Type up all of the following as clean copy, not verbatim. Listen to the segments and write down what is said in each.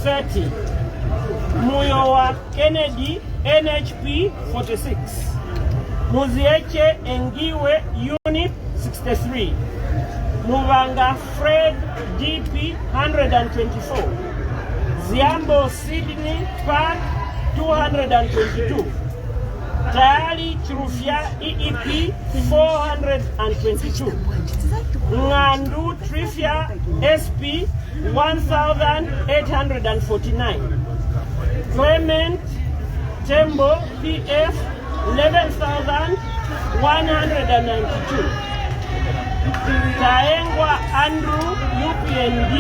30. Muyowa Kennedy NHP 46. Muzieche Engiwe Unit 63. Muvanga Fred DP 124. Ziambo Sydney Park 222. Tayali Chirufya EEP 422. Ngandu Trifia SP 1849. Clement Tembo PF 11,192. Tayengwa Andrew UPND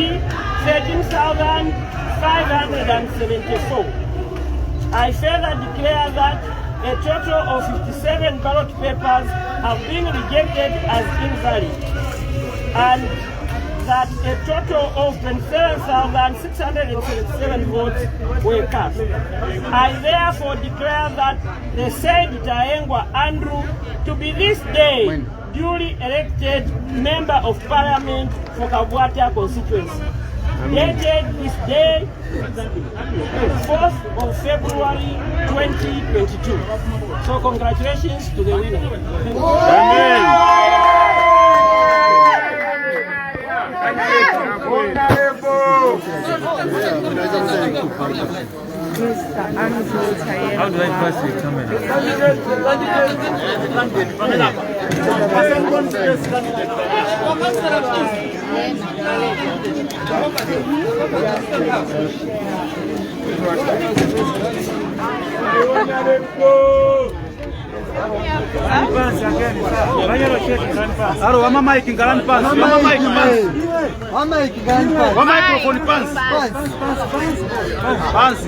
13,574. I further declare that a total of 57 ballot papers have been rejected as invalid, and that a total of 27,677 votes were cast. I therefore declare that the said Tayengwa Andrew to be this day duly elected Member of Parliament for KABWATA constituency, dated this day, 4th of February 2022. So congratulations to the winner. Amen. Mr. Andrew Tayengwa. How do I pass the camera? Mama mic ngalan pass. Mama mic pass. Mama mic ngalan pass. Mama microphone pass. Pass.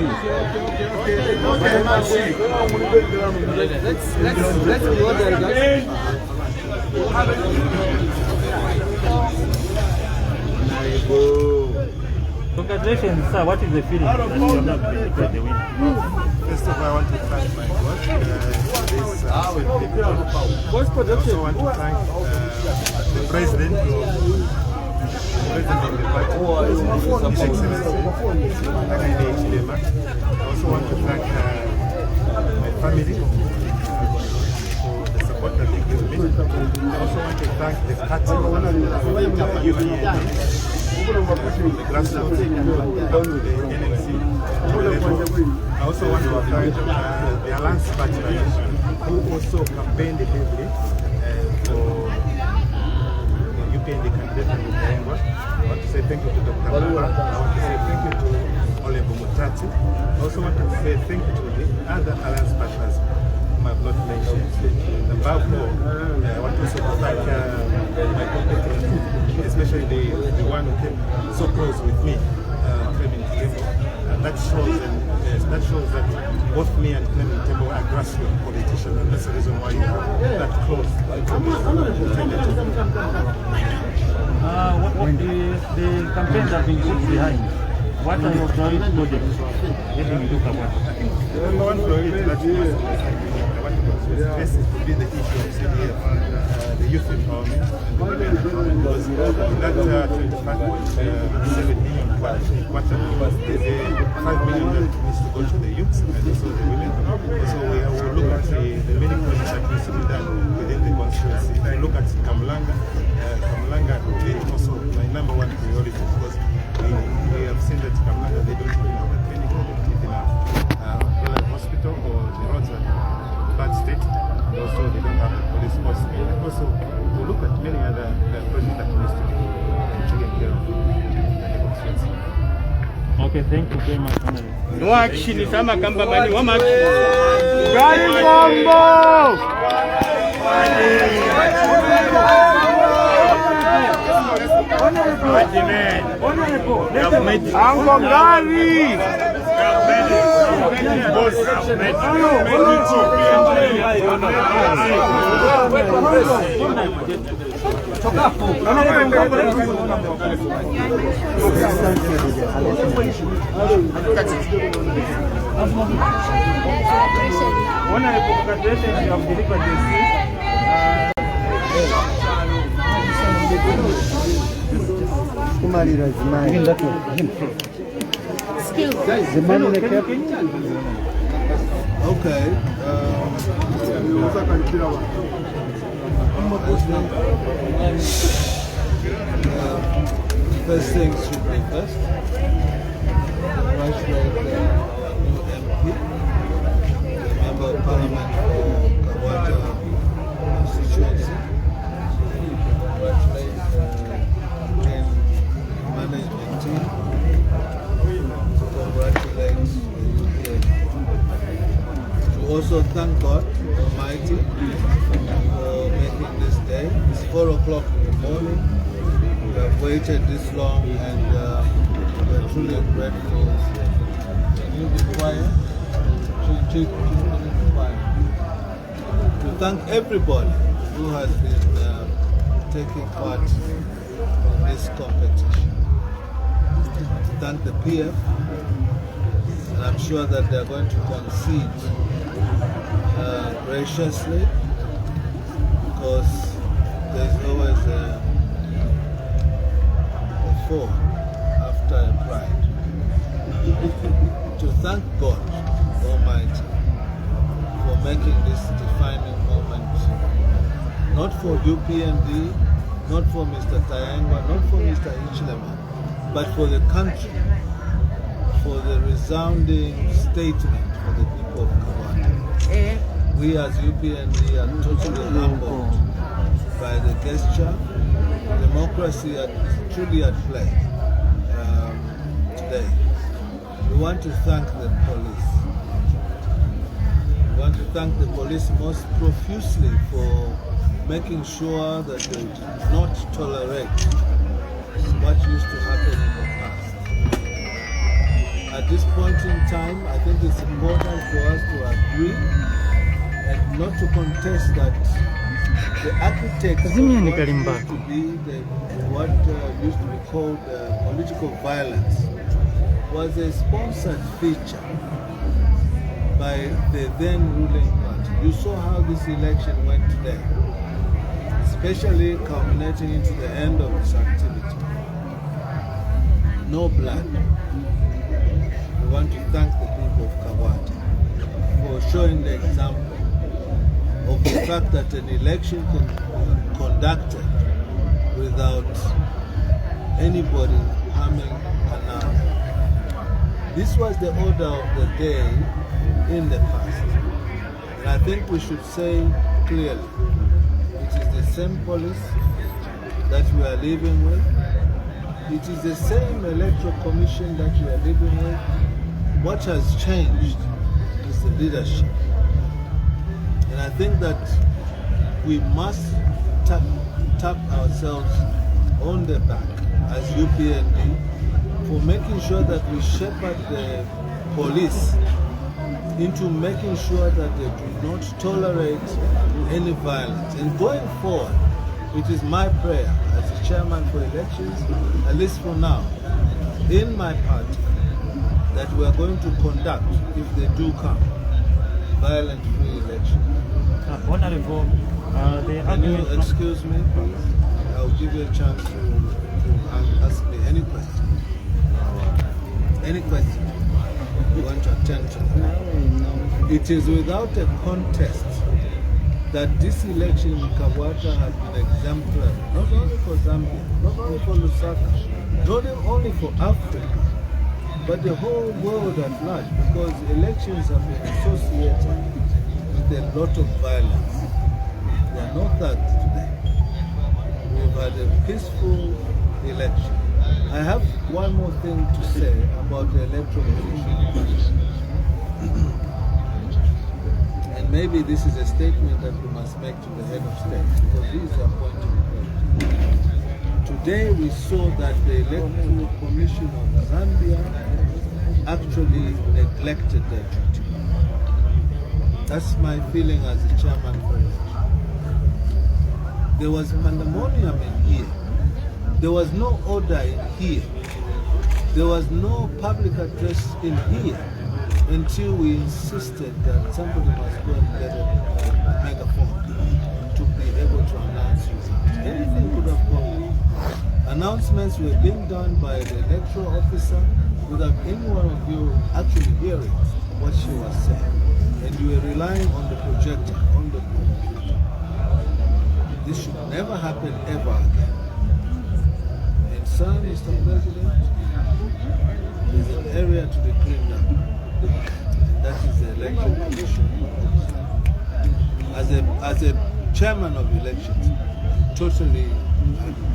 Let's be order, guys. Congratulations, sir. What is the feeling that you have declared the winner? First of all, I want to thank my God I also want to thank the President of the party, His Excellency, I also want to thank my family for the support that they give me. I also want to thank the party, UPND, the grassroots, the NLC. I also want to thank the Alliance Party who also campaigned heavily for the UPND candidate Andrew Tayengwa. I want to say thank you to Dr. Mamba. I want to say thank you to Ole Bumutati. I also want to say thank you to the other Alliance partners whom I have not mentioned. Above all, I want to also thank my competitors, especially the one who came so close with me, Clement Tembo. That shows that both me and Clement Tembo are grassroots politicians, and that's the reason why you have that close. The campaigns have been put behind. What are your priority projects getting into KABWATA? The number one priority that we must first is to be the issue of CDF, the youth empowerment and the women empowerment. Because in that 25.17 quarter, there's a 5 million that needs to go to the youths and also the women. So we will look at the many projects that needs to be done within the constituency. If you look at Kamulanga is also my number one priority because we have seen that Kamulanga, they don't even have a clinic, they don't even have a hospital or the roads are in bad state. Also, they don't have a police force. And also, we look at many other projects that needs to be taken care of in the constituency. Okay, thank you very much. No action is ama kamba mani wa machi. Gari Bombo! Ango Gari! Skip Excuse me. Okay. First things should be first. Congratulate our new MP, the Member of Parliament for KABWATA constituency. Congratulate the management team. Congratulate the UPND. To also thank God Almighty for making this day. It's 4 o'clock in the morning. We have waited this long and we're truly grateful. Can you be quiet? To thank everybody who has been taking part in this competition. To thank the PF, and I'm sure that they're going to concede graciously, because there's always a fall after a pride. To thank God Almighty for making this defining moment, not for UPND, not for Mr. Tayengwa, not for Mr. Clement, but for the country, for the resounding statement for the people of KABWATA. We as UPND are totally humbled by the gesture. Democracy is truly at play today. We want to thank the police. We want to thank the police most profusely for making sure that they do not tolerate what used to happen in the past. At this point in time, I think it's important for us to agree and not to contest that the architect of what used to be what used to be called political violence was a sponsored feature by the then ruling party. You saw how this election went today, especially culminating into the end of this activity. No blood. We want to thank the people of KABWATA for showing the example of the fact that an election can be conducted without anybody harming another. This was the order of the day in the past. And I think we should say clearly, it is the same police that we are living with. It is the same electoral commission that we are living with. What has changed is the leadership. And I think that we must tap ourselves on the back as UPND for making sure that we shepherd the police into making sure that they do not tolerate any violence. And going forward, it is my prayer as the chairman for elections, at least for now, in my party, that we are going to conduct, if they do come, violent-free elections. Honorable, Can you excuse me, please? I'll give you a chance to ask me any question. Any question you want to attend to. It is without a contest that this election in KABWATA has been exemplary, not only for Zambia, not only for Lusaka, not only for Africa, but the whole world at large, because elections have been associated with a lot of violence. There are no thugs today. We've had a peaceful election. I have one more thing to say about the electoral commission. And maybe this is a statement that we must make to the head of state, because he is appointing the president. Today we saw that the electoral commission of Zambia actually neglected their duty. That's my feeling as the chairman for election. There was pandemonium in here. There was no order in here. There was no public address in here until we insisted that somebody must go and get a megaphone to be able to announce results. Anything could have gone. Announcements were being done by the electoral officer without any one of you actually hearing what she was saying. And you were relying on the projector, on the computer. This should never happen ever again. And sir, Mr. President, there's an area to be cleaned up. And that is the election commission. As a chairman of elections, totally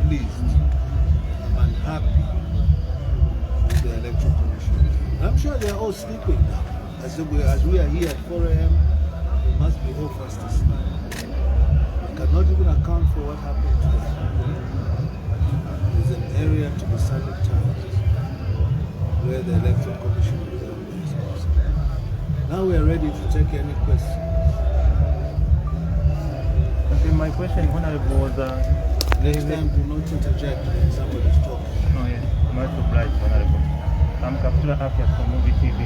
pleased. I'm unhappy with the election commission. I'm sure they're all sleeping now. As we are here at 4 a.m., they must be all fast asleep. I cannot even account for what happened today. There's an area to be sanitized where the electoral commission will go. Now we are ready to take any questions. Okay, my question, Honorable, was... Next time, do not interject when somebody's talking. Oh, yes, much obliged, Honorable. I'm Kapula Afia from Movie TV.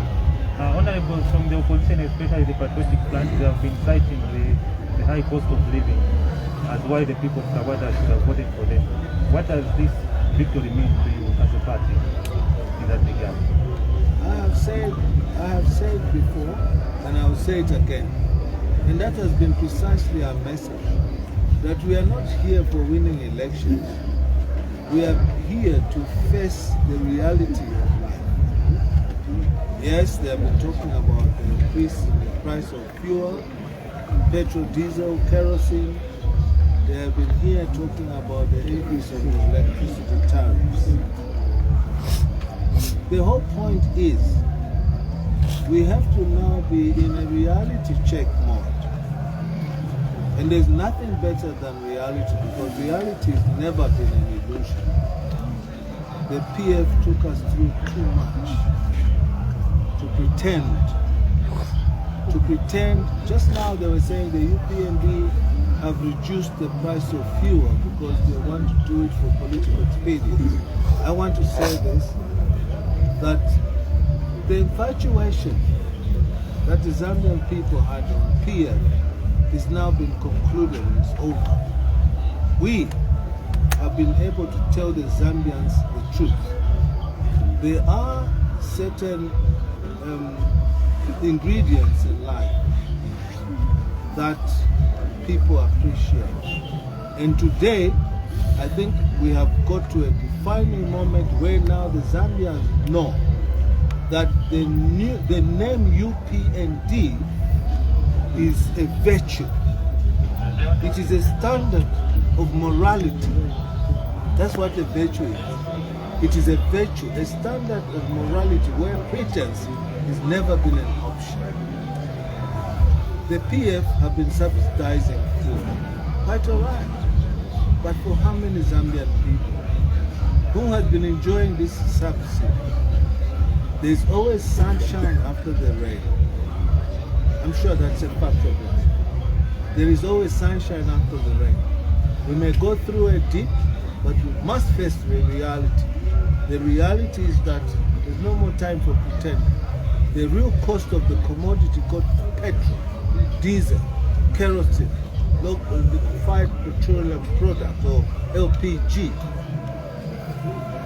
Honorable, from the opposition, especially the patriotic front, they have been citing the high cost of living as why the people of KABWATA should have voted for them. What does this victory mean to you as a party in that regard? I have said before, and I will say it again, and that has been precisely our message, that we are not here for winning elections. We are here to face the reality of life. Yes, they have been talking about the increase in the price of fuel, petrol, diesel, kerosene. They have been here talking about the increase of the electricity tariffs. The whole point is we have to now be in a reality check mode. And there's nothing better than reality, because reality has never been an illusion. The PF took us through too much to pretend. Just now they were saying the UPND have reduced the price of fuel because they want to do it for political expedience. I want to say this, that the infatuation that the Zambian people had on PF is now been concluded and it's over. We have been able to tell the Zambians the truth. There are certain ingredients in life that people appreciate. And today, I think we have got to a defining moment where now the Zambians know that the name UPND is a virtue. It is a standard of morality. That's what a virtue is. It is a virtue, a standard of morality where pretense has never been an option. The PF have been subsidizing food. Quite all right. But for how many Zambian people who have been enjoying this subsidy? There's always sunshine after the rain. I'm sure that's a fact of it. There is always sunshine after the rain. We may go through a dip, but we must face the reality. The reality is that there's no more time for pretending. The real cost of the commodity called petrol, diesel, kerosene, liquefied petroleum products or LPG,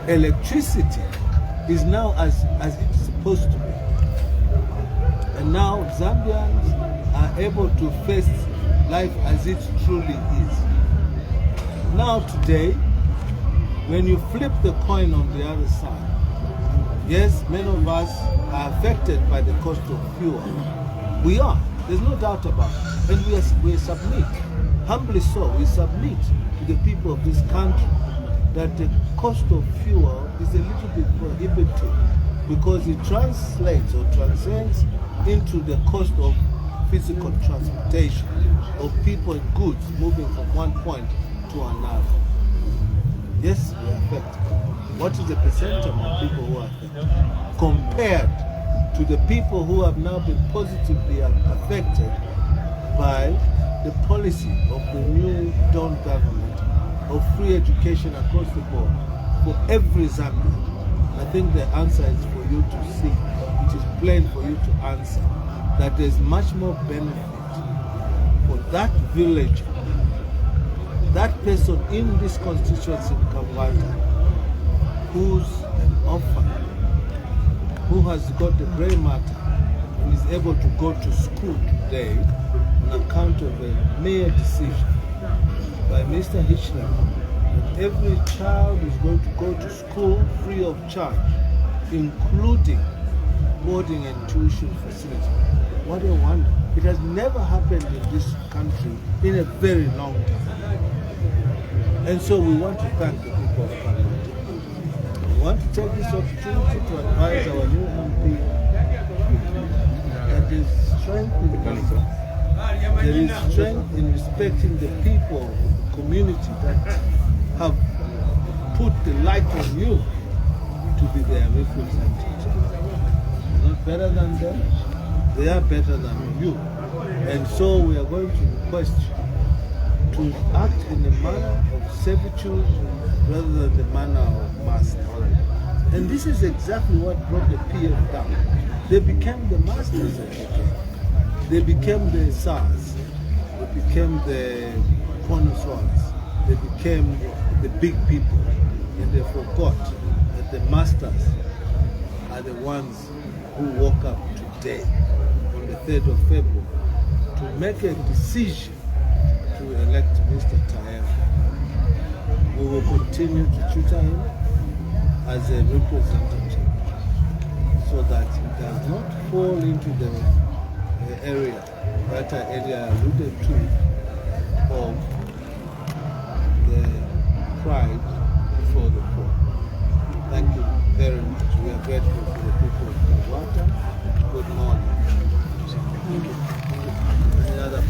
electricity is now as it's supposed to be. And now Zambians are able to face life as it truly is. Now today, when you flip the coin on the other side, yes, many of us are affected by the cost of fuel. We are. There's no doubt about it. And we submit, humbly so, we submit to the people of this country that the cost of fuel is a little bit prohibitive because it translates or transcends into the cost of physical transportation of people and goods moving from one point to another. Yes, we are affected. What is the percentage of people who are affected compared to the people who have now been positively affected by the policy of the new Dawn government of free education across the board for every Zambian? I think the answer is for you to see. It is plain for you to answer that there's much more benefit for that village, that person in this constituency in KABWATA who's an orphan, who has got a grey matter and is able to go to school today on account of a mere decision by Mr. Hitchner that every child is going to go to school free of charge, including boarding and tuition facility. What a wonder. It has never happened in this country in a very long time. And so we want to thank the people of Clement. We want to take this opportunity to advise our new MP that there is strength in wisdom. There is strength in respecting the people of the community that have put the light on you to be their representative. You're not better than them, they are better than you. And so we are going to request you to act in a manner of servitude rather than the manner of master. And this is exactly what brought the PF down. They became the masters of the game. They became the SARS. They became the connoisseurs. They became the big people. And they forgot that the masters are the ones who woke up today, on the 3rd of February, to make a decision to elect Mr. Tayengwa. We will continue to tutor him as a representative so that he does not fall into the area that I earlier alluded to of the pride for the poor. Thank you very much. We are grateful for the people of KABWATA. Good morning. Any other